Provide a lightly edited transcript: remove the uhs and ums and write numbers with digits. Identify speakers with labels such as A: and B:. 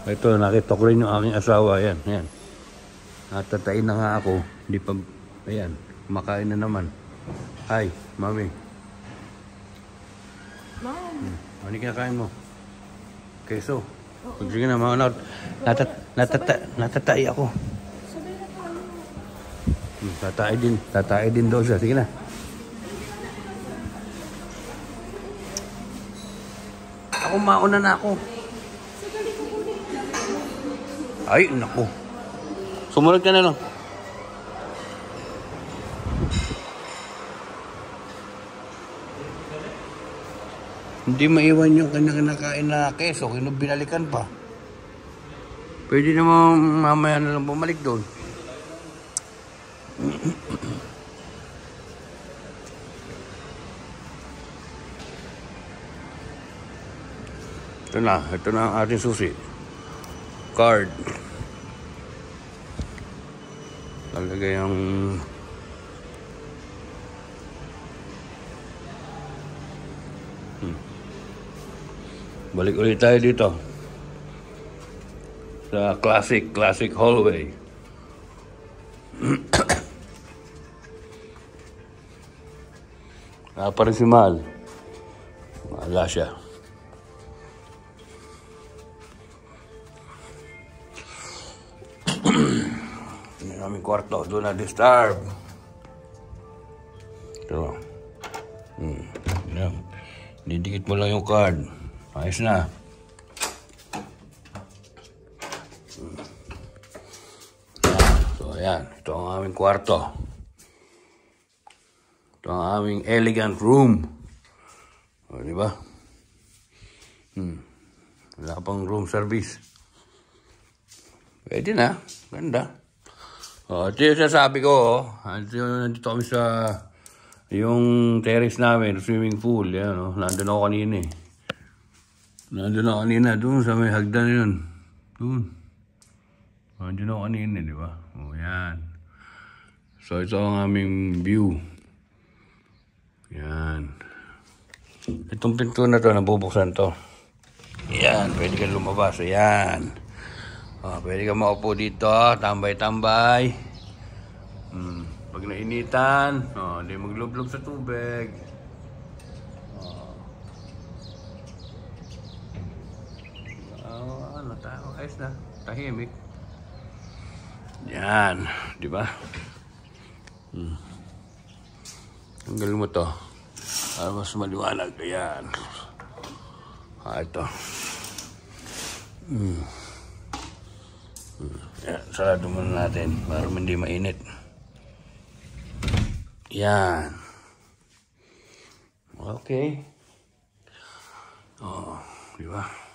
A: Ito, nakita ko rin yung aking asawa. Ayan, ayan. Natatain na nga ako. Hindi pa, ayan, kumakain na naman. Hi, mami.
B: Mom.
A: Ano kinakain mo? Keso. Sige na, mga natatai ako.
B: Sabay na tayo.
A: Tatai din daw siya. Sige na. Ako, mauna na ako. Ay, naku. Sumunod ka na lang. Hindi maiwan yung kanyang kinakain na keso. Binalikan pa. Pwede naman mamaya na lang bumalik doon. Ito na ang ating susi. Card. Lalagay ang balik ulit tayo dito sa classic hallway. Pa rin si Mal. Wala siya. Ini aming kwarto. Do not disturb. Ito. Didikit mo lang yung card. Ayos na. So, ayan. Ito ang aming kwarto. Ito ang aming elegant room. O, diba? Wala pang room service. Pwede na. Ganda. O, ito yung sasabi ko. Nandito kami sa yung terrace namin, swimming pool. Yan, nandun ako kanina eh. Nandun ako kanina, doon sa may hagdan yun. Doon. Nandun ako kanina, di ba? O, yan. So, ito ang aming view. Yan. Itong pinto na to, nabubuksan to. Yan, pwede ka lumabas. Yan. O, pwede ka maupo dito, tambay-tambay. Pag nainitan, hindi maglublob sa tubig. Ano tayo? Ayos na. Tahimik. Yan. Di ba? Tanggal mo to. Para mas maliwanag. Ayan. Ito. Yan. Sarado muna natin para hindi mainit. Yan. Okay. Di ba?